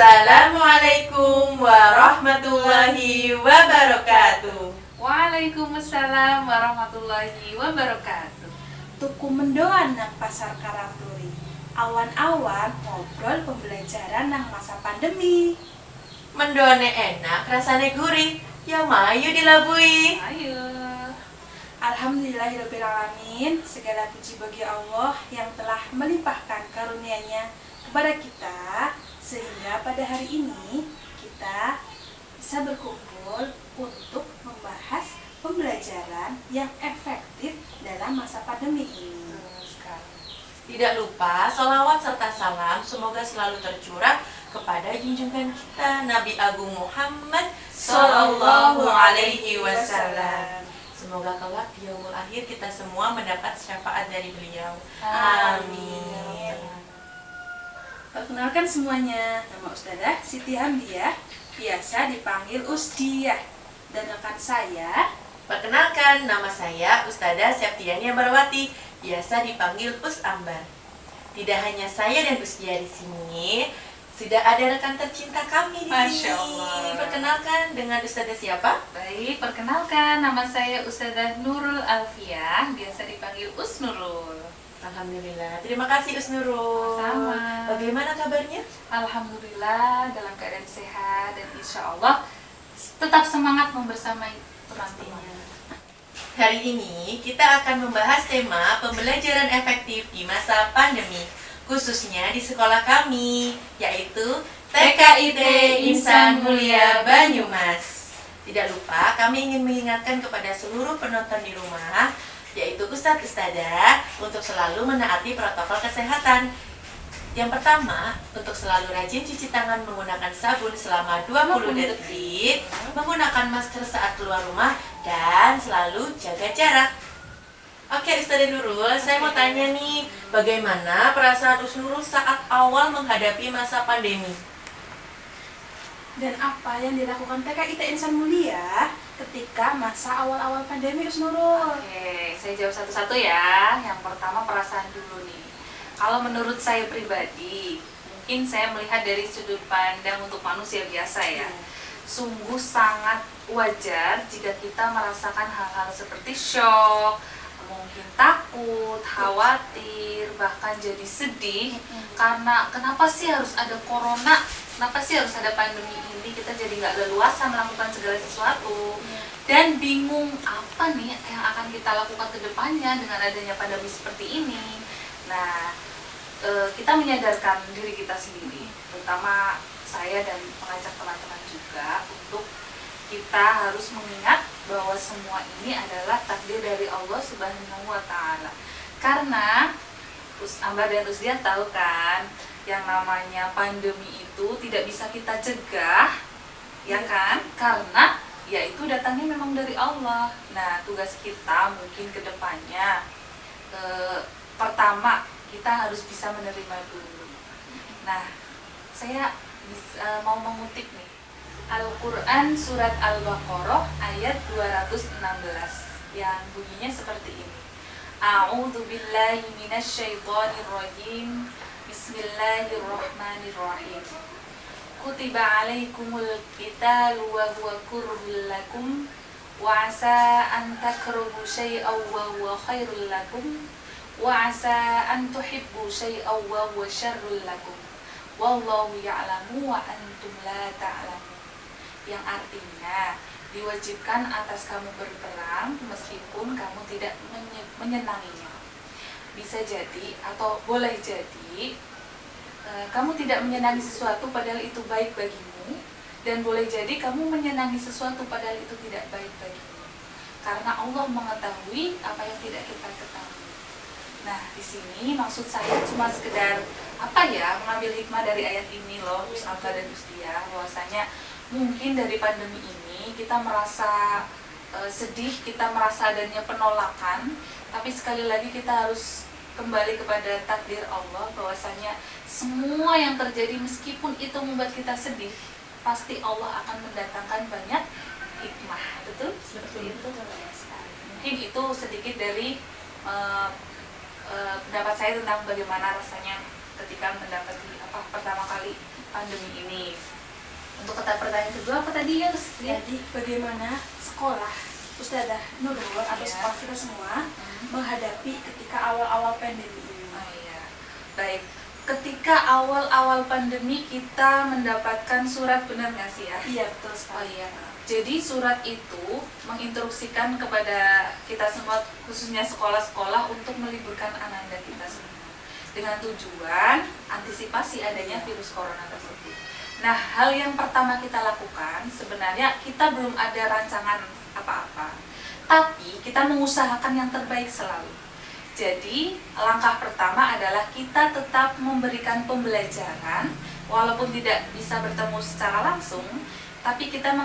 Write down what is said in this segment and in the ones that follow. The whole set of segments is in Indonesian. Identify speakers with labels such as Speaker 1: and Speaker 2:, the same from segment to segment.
Speaker 1: Assalamualaikum warahmatullahi wabarakatuh.
Speaker 2: Waalaikumsalam warahmatullahi wabarakatuh.
Speaker 3: Tuku mendoan nang pasar Karangturi. Awan-awan ngobrol pembelajaran nang masa pandemi.
Speaker 1: Mendoane enak, rasane gurih. Ya mayu dilabui.
Speaker 2: Ayo.
Speaker 3: Alhamdulillahirrahmanirrahim. Segala puji bagi Allah yang telah melimpahkan karunia-Nya kepada kita, sehingga pada hari ini kita bisa berkumpul untuk membahas pembelajaran yang efektif dalam masa pandemi ini.
Speaker 1: Tidak lupa sholawat serta salam semoga selalu tercurah kepada junjungan kita Nabi Agung Muhammad Sallallahu Alaihi Wasallam. Semoga kelak di yaumul akhir kita semua mendapat syafaat dari beliau. Amin.
Speaker 3: Perkenalkan semuanya, nama Ustazah Siti Hamdiah, biasa dipanggil Usdiah, dan rekan saya.
Speaker 1: Perkenalkan, nama saya Ustazah Septiania Barawati, biasa dipanggil Us Ambar. Tidak hanya saya dan Usdiah di sini, sudah ada rekan tercinta kami di
Speaker 2: Masya
Speaker 1: sini.
Speaker 2: Allah.
Speaker 1: Perkenalkan dengan Ustazah siapa?
Speaker 2: Baik, perkenalkan nama saya Ustazah Nurul Alfiah, biasa dipanggil Us Nurul.
Speaker 1: Alhamdulillah. Terima kasih Us Nurul.
Speaker 2: Sama.
Speaker 1: Bagaimana kabarnya?
Speaker 2: Alhamdulillah dalam keadaan sehat dan insya Allah tetap semangat membersamai teman-teman.
Speaker 1: Hari ini kita akan membahas tema pembelajaran efektif di masa pandemi, khususnya di sekolah kami, yaitu TKIT Insan Mulia Banyumas. Tidak lupa kami ingin mengingatkan kepada seluruh penonton di rumah, yaitu Ustadz Ustadzah, untuk selalu menaati protokol kesehatan. Yang pertama, untuk selalu rajin cuci tangan menggunakan sabun selama 20 detik, menggunakan masker saat keluar rumah, dan selalu jaga jarak. Oke Ustazah Nurul, saya mau tanya nih, bagaimana perasaan Us Nurul saat awal menghadapi masa pandemi?
Speaker 3: Dan apa yang dilakukan TKIT Insan Mulia ketika masa awal-awal pandemi, Us Nurul?
Speaker 2: Oke, saya jawab satu-satu ya. Yang pertama perasaan dulu nih. Kalau menurut saya pribadi, mungkin saya melihat dari sudut pandang untuk manusia biasa ya. Sungguh sangat wajar jika kita merasakan hal-hal seperti shock, mungkin takut, khawatir, bahkan jadi sedih. Karena kenapa sih harus ada corona? Kenapa sih harus ada pandemi ini? Kita jadi nggak leluasa melakukan segala sesuatu. Dan bingung apa nih yang akan kita lakukan ke depannya dengan adanya pandemi seperti ini. Nah, kita menyadarkan diri kita sendiri, terutama saya dan mengajak teman-teman juga untuk kita harus mengingat bahwa semua ini adalah takdir dari Allah Subhanahu wa Ta'ala. Karena Us Ambar dan Usdiah tahu kan, yang namanya pandemi itu tidak bisa kita cegah, ya kan? Karena ya itu datangnya memang dari Allah. Nah, tugas kita mungkin ke depannya pertama kita harus bisa menerima dulu. Nah, saya mau mengutip nih Al-Quran surat Al-Baqarah ayat 216 yang bunyinya seperti ini. A'udzu billahi minasyaitonir rajim. Bismillahirrahmanirrahim. Kutiba alaikumul qitalu wa huwa kurhul lakum wa asa an takrahu syai'aw wa huwa khairul lakum wa asa an tuhibbu syai'aw wa huwa syarrul lakum wallahu ya'lamu wa antum la ta'lamun. Yang artinya diwajibkan atas kamu berperang meskipun kamu tidak menyenanginya. Bisa jadi atau boleh jadi kamu tidak menyenangi sesuatu padahal itu baik bagimu, dan boleh jadi kamu menyenangi sesuatu padahal itu tidak baik bagimu. Karena Allah mengetahui apa yang tidak kita ketahui. Nah, di sini maksud saya cuma sekedar mengambil hikmah dari ayat ini loh, Us Ambar dan Usdiah, bahwasanya mungkin dari pandemi ini kita merasa sedih, kita merasa adanya penolakan, tapi sekali lagi kita harus kembali kepada takdir Allah, bahwasanya semua yang terjadi meskipun itu membuat kita sedih, pasti Allah akan mendatangkan banyak hikmah. Betul? Seperti itu. Mungkin itu sedikit dari pendapat saya tentang bagaimana rasanya ketika mendapati pertama kali pandemi ini. Untuk pertanyaan kedua apa tadi ya?
Speaker 3: Jadi bagaimana sekolah Ustazah Nurul atau
Speaker 2: Iya.
Speaker 3: sekolah kita semua menghadapi ketika awal-awal pandemi ini?
Speaker 2: Oh iya, baik. Ketika awal-awal pandemi kita mendapatkan surat, benar nggak sih ya?
Speaker 3: Iya, betul
Speaker 2: Oh
Speaker 3: sekali.
Speaker 2: iya. Jadi surat itu menginstruksikan kepada kita semua, khususnya sekolah-sekolah, untuk meliburkan ananda kita semua dengan tujuan antisipasi adanya virus corona tersebut. Nah, hal yang pertama kita lakukan sebenarnya kita belum ada rancangan apa-apa, tapi kita mengusahakan yang terbaik selalu. Jadi, langkah pertama adalah kita tetap memberikan pembelajaran, walaupun tidak bisa bertemu secara langsung, tapi kita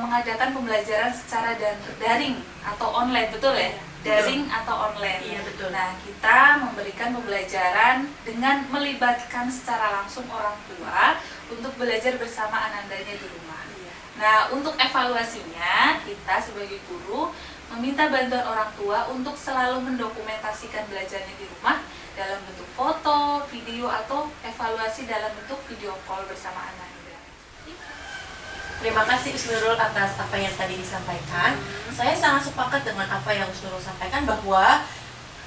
Speaker 2: mengadakan pembelajaran secara daring atau online, betul ya? Daring atau online.
Speaker 1: Iya, betul.
Speaker 2: Nah, kita memberikan pembelajaran dengan melibatkan secara langsung orang tua untuk belajar bersama anandanya di rumah.
Speaker 3: Iya.
Speaker 2: Nah, untuk evaluasinya, kita sebagai guru meminta bantuan orang tua untuk selalu mendokumentasikan belajarnya di rumah dalam bentuk foto, video, atau evaluasi dalam bentuk video call bersama ananda.
Speaker 1: Terima kasih Us Nurul atas apa yang tadi disampaikan. Saya sangat sepakat dengan apa yang Us Nurul sampaikan, bahwa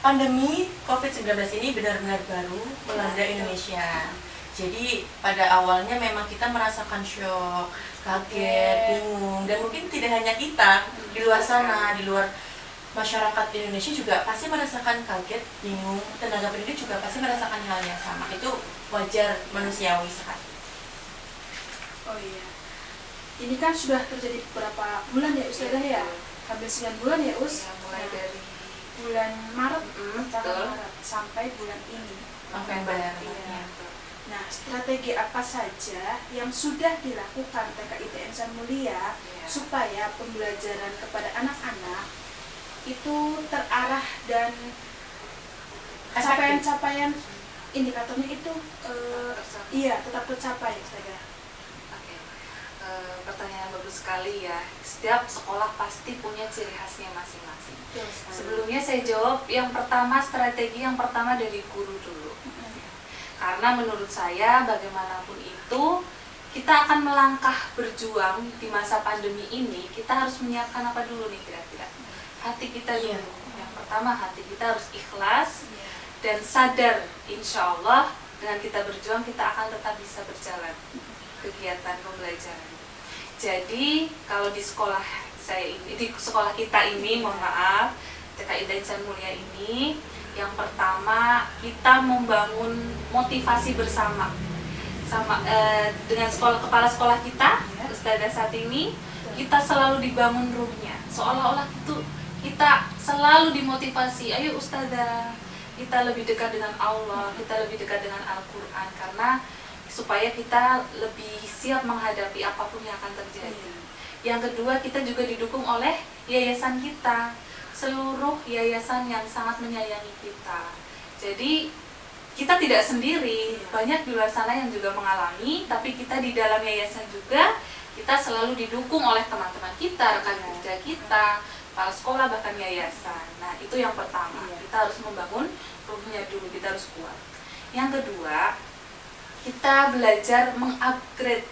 Speaker 1: pandemi COVID-19 ini benar-benar baru melanda Indonesia. Jadi pada awalnya memang kita merasakan shock, kaget, bingung, dan mungkin tidak hanya kita, di luar sana, di luar masyarakat Indonesia juga pasti merasakan kaget, bingung. Tenaga pendidik juga pasti merasakan hal yang sama. Itu wajar, manusiawi sekali.
Speaker 3: Oh iya. Ini kan sudah terjadi beberapa bulan ya Ustazah ya? Hampir 9 bulan ya Us?
Speaker 2: Ya, mulai dari
Speaker 3: bulan Maret,
Speaker 2: betul.
Speaker 3: tanggal Maret sampai bulan ini.
Speaker 1: November.
Speaker 3: Iya. Nah, strategi apa saja yang sudah dilakukan TKIT Insan Mulia supaya pembelajaran kepada anak-anak itu terarah dan capaian-capaian indikatornya itu iya tetap tercapai, Ustazah.
Speaker 2: Oke. Pertanyaan bagus sekali ya. Setiap sekolah pasti punya ciri khasnya masing-masing. Sebelumnya saya jawab yang pertama, strategi yang pertama dari guru dulu. Karena menurut saya bagaimanapun itu kita akan melangkah berjuang di masa pandemi ini, kita harus menyiapkan apa dulu nih kira-kira? Hati kita dulu. Yang pertama, hati kita harus ikhlas dan sadar, insya Allah dengan kita berjuang kita akan tetap bisa berjalan kegiatan pembelajaran. Jadi kalau di sekolah saya ini, di sekolah kita ini, mohon maaf, TKIT Insan Mulia ini, yang pertama kita membangun motivasi bersama dengan kepala sekolah kita, Ustazah saat ini, kita selalu dibangun ruhnya, seolah-olah itu kita selalu dimotivasi, ayo Ustazah, kita lebih dekat dengan Allah, kita lebih dekat dengan Al-Quran, karena supaya kita lebih siap menghadapi apapun yang akan terjadi. Yang kedua, kita juga didukung oleh yayasan kita, seluruh yayasan yang sangat menyayangi kita. Jadi kita tidak sendiri, banyak di luar sana yang juga mengalami, tapi kita di dalam yayasan juga, kita selalu didukung oleh teman-teman kita, rekan kerja kita, kepala sekolah, bahkan yayasan. Nah, itu yang pertama, kita harus membangun ruhnya dulu, kita harus kuat. Yang kedua, kita belajar mengupgrade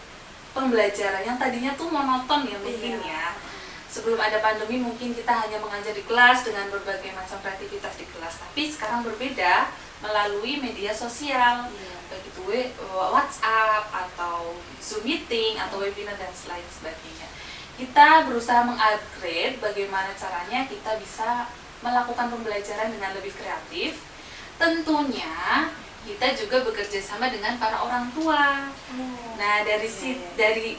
Speaker 2: pembelajaran yang tadinya tuh monoton ya mungkin ya. Sebelum ada pandemi mungkin kita hanya mengajar di kelas dengan berbagai macam kreativitas di kelas, tapi sekarang berbeda melalui media sosial, baik itu WhatsApp atau Zoom meeting atau webinar dan lain sebagainya. Kita berusaha mengupgrade bagaimana caranya kita bisa melakukan pembelajaran dengan lebih kreatif. Tentunya kita juga bekerja sama dengan para orang tua. Nah, dari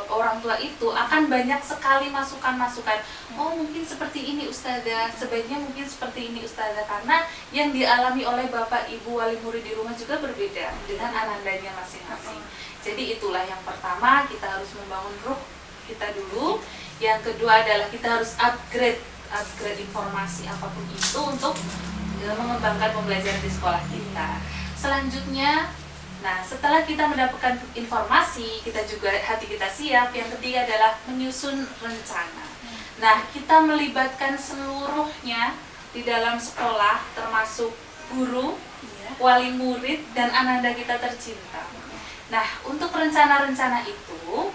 Speaker 2: orang tua itu akan banyak sekali masukan-masukan. Oh, mungkin seperti ini Ustazah, sebaiknya mungkin seperti ini Ustazah, karena yang dialami oleh Bapak Ibu wali murid di rumah juga berbeda dengan anandanya masing-masing. Jadi itulah yang pertama, kita harus membangun ruh kita dulu. Yang kedua adalah kita harus upgrade informasi apapun itu untuk mengembangkan pembelajaran di sekolah kita. Selanjutnya, nah setelah kita mendapatkan informasi, kita juga hati kita siap. Yang ketiga adalah menyusun rencana. Nah, kita melibatkan seluruhnya di dalam sekolah, termasuk guru, wali murid, dan ananda kita tercinta. Nah, untuk rencana-rencana itu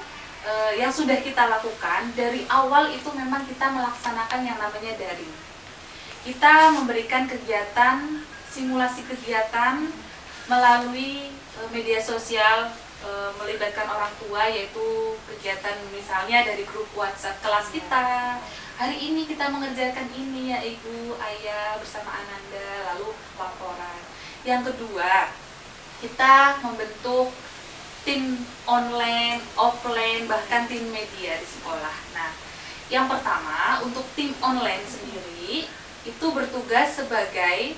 Speaker 2: yang sudah kita lakukan dari awal itu memang kita melaksanakan yang namanya daring. Kita memberikan kegiatan, simulasi kegiatan melalui media sosial, melibatkan orang tua, yaitu kegiatan misalnya dari grup WhatsApp kelas kita. Hari ini kita mengerjakan ini ya Ibu, Ayah bersama Ananda, lalu laporan. Yang kedua, kita membentuk tim online, offline, bahkan tim media di sekolah. Nah, yang pertama untuk tim online sendiri itu bertugas sebagai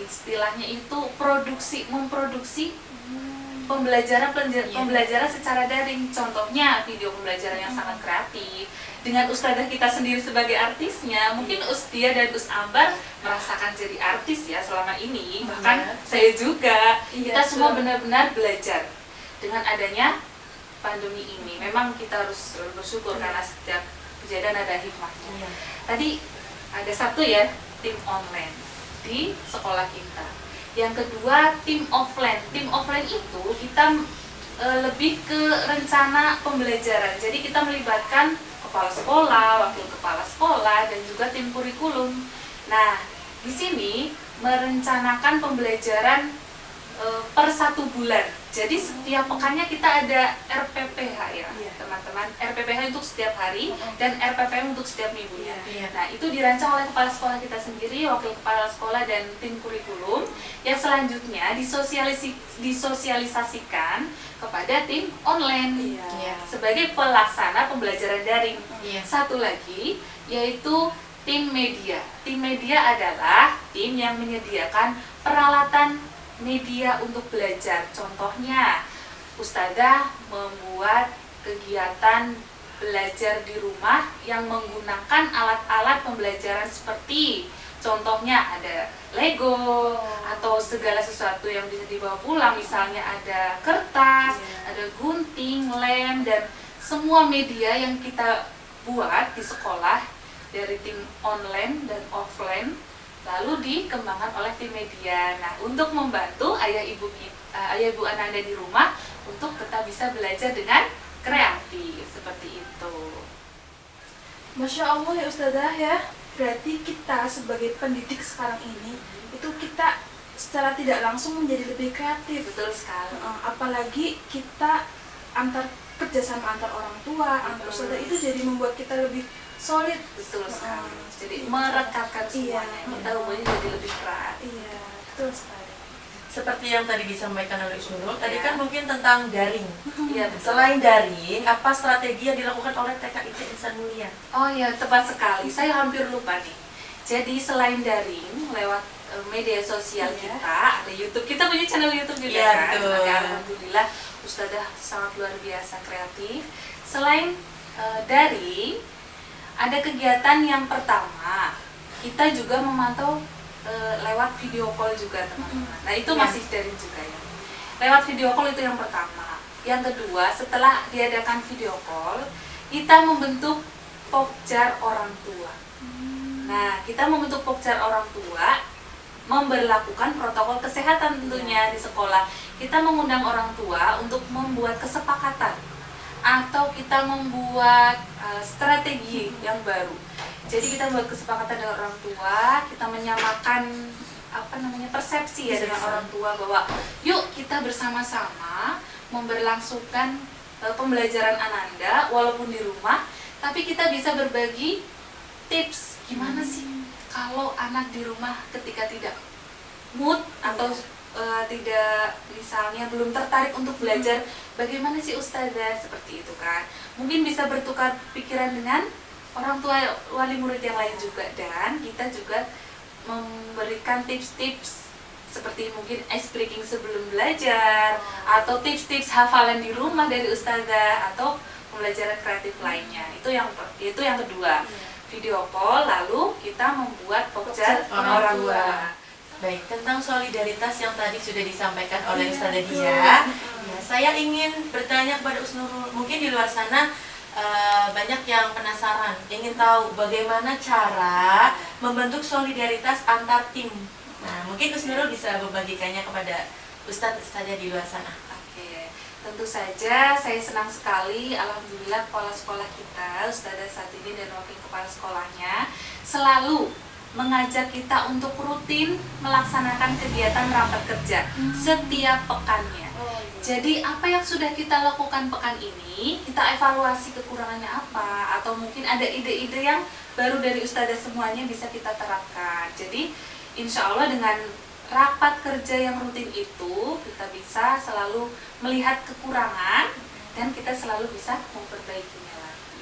Speaker 2: istilahnya itu memproduksi pembelajaran secara daring. Contohnya video pembelajaran yang sangat kreatif dengan ustadzah kita sendiri sebagai artisnya. Mungkin Ustia dan Us Ambar merasakan jadi artis ya selama ini, bahkan saya juga. Kita semua benar-benar belajar dengan adanya pandemi ini. Memang kita harus bersyukur karena setiap kejadian ada hikmahnya. Tadi ada satu ya, tim online di sekolah kita. Yang kedua, tim offline. Tim offline itu kita lebih ke rencana pembelajaran. Jadi kita melibatkan kepala sekolah, wakil kepala sekolah, dan juga tim kurikulum. Nah, di sini merencanakan pembelajaran per 1 bulan. Jadi setiap pekannya kita ada RPPH ya, teman-teman. RPPH untuk setiap hari dan RPPM untuk setiap minggunya. Nah, itu dirancang oleh kepala sekolah kita sendiri, wakil kepala sekolah, dan tim kurikulum. Yang selanjutnya disosialisasikan kepada tim online sebagai pelaksana pembelajaran daring. Satu lagi yaitu tim media. Tim media adalah tim yang menyediakan peralatan media untuk belajar. Contohnya, ustadzah membuat kegiatan belajar di rumah yang menggunakan alat-alat pembelajaran seperti contohnya ada Lego atau segala sesuatu yang bisa dibawa pulang, misalnya ada kertas, ada gunting, lem, dan semua media yang kita buat di sekolah dari tim online dan offline lalu dikembangkan oleh tim media. Nah, untuk membantu ayah ibu Ananda di rumah untuk tetap bisa belajar dengan kreatif seperti itu.
Speaker 3: Masya Allah ya Ustazah ya. Berarti kita sebagai pendidik sekarang ini itu kita secara tidak langsung menjadi lebih kreatif.
Speaker 2: Betul sekali.
Speaker 3: Apalagi kita kerjasama antar orang tua, antar ustazah itu jadi membuat kita lebih solid.
Speaker 2: Betul sekali. Jadi merekatkan semuanya. Kita hubungannya jadi lebih erat.
Speaker 3: Iya, betul sekali.
Speaker 1: Seperti yang tadi disampaikan oleh Nurul, tadi kan mungkin tentang daring.
Speaker 2: Iya,
Speaker 1: Selain daring, apa strategi yang dilakukan oleh TKIT Insan Mulia?
Speaker 2: Oh ya, tepat sekali. Saya hampir lupa nih. Jadi selain daring lewat media sosial kita, ada YouTube. Kita punya channel YouTube juga kan.
Speaker 1: Betul.
Speaker 2: Nah, alhamdulillah ustadzah sangat luar biasa kreatif. Selain daring, ada kegiatan yang pertama, kita juga memantau lewat video call juga teman-teman. Nah, itu masih daring juga ya. Lewat video call itu yang pertama. Yang kedua, setelah diadakan video call, kita membentuk pokjar orang tua. Nah, kita membentuk pokjar orang tua, memberlakukan protokol kesehatan tentunya di sekolah. Kita mengundang orang tua untuk membuat kesepakatan atau kita membuat strategi yang baru. Jadi kita buat kesepakatan dengan orang tua, kita menyamakan persepsi ya dengan orang tua bahwa yuk kita bersama-sama memberlangsungkan pembelajaran Ananda walaupun di rumah, tapi kita bisa berbagi tips gimana sih kalau anak di rumah ketika tidak mood atau tidak, misalnya belum tertarik untuk belajar, bagaimana sih ustazah, seperti itu kan. Mungkin bisa bertukar pikiran dengan orang tua wali murid yang lain juga, dan kita juga memberikan tips-tips seperti mungkin ice breaking sebelum belajar atau tips-tips hafalan di rumah dari ustazah atau pembelajaran kreatif lainnya. Itu yang kedua. Video call, lalu kita membuat pokjar orang tua.
Speaker 1: Baik, tentang solidaritas yang tadi sudah disampaikan oleh Ustazah Dia, saya ingin bertanya kepada Usnurul. Mungkin di luar sana banyak yang penasaran, ingin tahu bagaimana cara membentuk solidaritas antar tim. Nah, mungkin Usnurul bisa membagikannya kepada ustadz-ustadzah di luar sana.
Speaker 2: Oke, tentu saja saya senang sekali, alhamdulillah kepala sekolah kita, Ustazah Satini dan wakil kepala sekolahnya selalu mengajak kita untuk rutin melaksanakan kegiatan rapat kerja setiap pekannya. Jadi apa yang sudah kita lakukan pekan ini, kita evaluasi kekurangannya apa, atau mungkin ada ide-ide yang baru dari Ustazah semuanya bisa kita terapkan. Jadi insya Allah dengan rapat kerja yang rutin itu kita bisa selalu melihat kekurangan dan kita selalu bisa memperbaikinya lagi.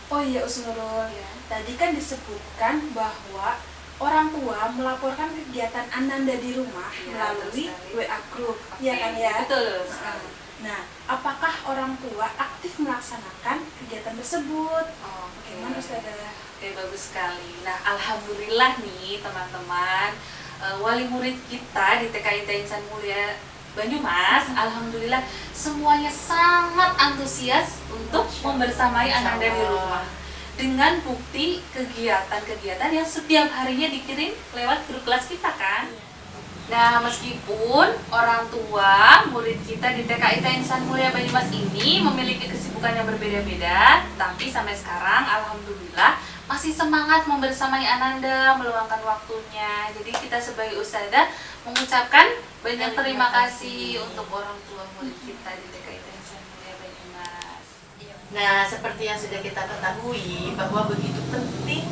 Speaker 3: Oh iya Usnurul,
Speaker 2: Ya.
Speaker 3: tadi kan disebutkan bahwa orang tua melaporkan kegiatan Ananda di rumah
Speaker 2: Ya,
Speaker 3: melalui
Speaker 2: betul sekali.
Speaker 3: WA group,
Speaker 2: Oke,
Speaker 3: ya kan ya?
Speaker 2: Betul sekali.
Speaker 3: Nah, apakah orang tua aktif melaksanakan kegiatan tersebut?
Speaker 2: Oke.
Speaker 3: Bagaimana Ustazah?
Speaker 2: Oke, bagus sekali. Nah, alhamdulillah nih teman-teman, wali murid kita di TKIT Insan Mulia Banyumas, alhamdulillah semuanya sangat antusias untuk membersamai Ananda di rumah. Dengan bukti kegiatan-kegiatan yang setiap harinya dikirim lewat grup kelas kita kan. Nah, meskipun orang tua murid kita di TKIT Insan Mulia Banyumas ini memiliki kesibukan yang berbeda-beda, tapi sampai sekarang alhamdulillah masih semangat membersamai Ananda, meluangkan waktunya. Jadi kita sebagai ustazah mengucapkan banyak terima kasih untuk orang tua murid kita di TKIT Insan Mulia Banyumas.
Speaker 1: Nah, seperti yang sudah kita ketahui bahwa begitu penting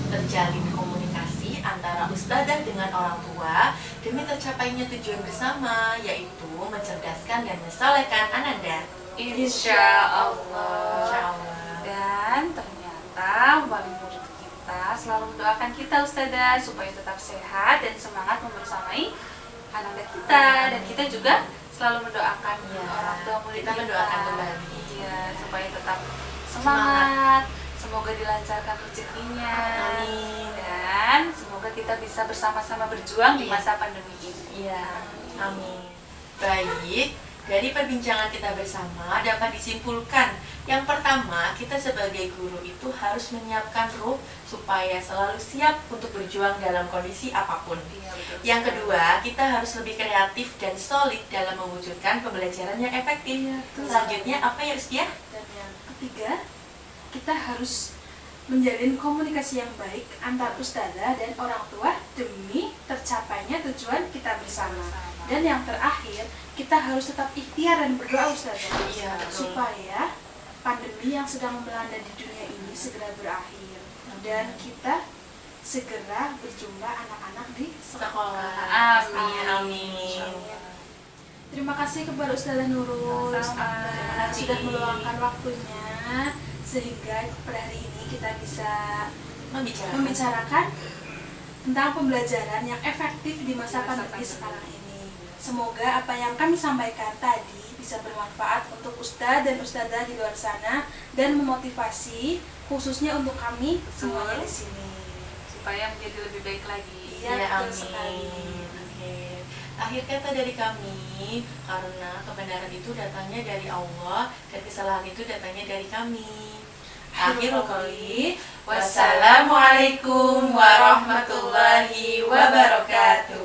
Speaker 1: terjalin komunikasi antara ustadzah dengan orang tua demi tercapainya tujuan bersama, yaitu mencerdaskan dan mensolehkan Ananda.
Speaker 2: Insya Allah.
Speaker 1: Insya Allah.
Speaker 2: Dan ternyata wali murid kita selalu mendoakan kita ustazah supaya tetap sehat dan semangat membersamai Ananda kita, dan kita juga selalu mendoakan
Speaker 1: Ya,
Speaker 2: orang tua murid
Speaker 1: kita mendoakan kembali.
Speaker 2: Iya, supaya tetap semangat. Semoga dilancarkan rezekinya.
Speaker 1: Amin.
Speaker 2: Dan semoga kita bisa bersama-sama berjuang di
Speaker 1: Iya.
Speaker 2: masa pandemi ini.
Speaker 1: Iya, amin. Baik, dari perbincangan kita bersama dapat disimpulkan, yang pertama, kita sebagai guru itu harus menyiapkan ruh supaya selalu siap untuk berjuang dalam kondisi apapun.
Speaker 2: Iya, betul
Speaker 1: Yang
Speaker 2: sekali.
Speaker 1: kedua, kita harus lebih kreatif dan solid dalam mewujudkan pembelajaran yang efektif. Selanjutnya apa ya Ustia?
Speaker 3: Dan yang ketiga, kita harus menjalin komunikasi yang baik antar ustazah dan orang tua demi tercapainya tujuan kita bersama. Dan yang terakhir, kita harus tetap ikhtiar dan berdoa ustazah,
Speaker 1: Iya, betul.
Speaker 3: supaya pandemi yang sedang melanda di dunia ini segera berakhir dan kita segera berjumlah anak-anak di
Speaker 1: Sekolah.
Speaker 2: Amin.
Speaker 1: Amin.
Speaker 3: Terima kasih kepada Ustazah Nurul
Speaker 2: Sama-sama.
Speaker 3: yang sudah meluangkan waktunya sehingga pada hari ini kita bisa membicarakan tentang pembelajaran yang efektif di masa pandemi sekarang ini. Semoga apa yang kami sampaikan tadi bisa bermanfaat untuk ustadz dan ustadzah di luar sana dan memotivasi khususnya untuk kami semuanya di sini.
Speaker 2: Supaya menjadi lebih baik lagi.
Speaker 3: Iya,
Speaker 1: Ya,
Speaker 3: betul sekali.
Speaker 1: amin. Oke. Akhir kata dari kami, karena kebenaran itu datangnya dari Allah dan kesalahan itu datangnya dari kami. Akhirul qouli, wassalamualaikum warahmatullahi wabarakatuh.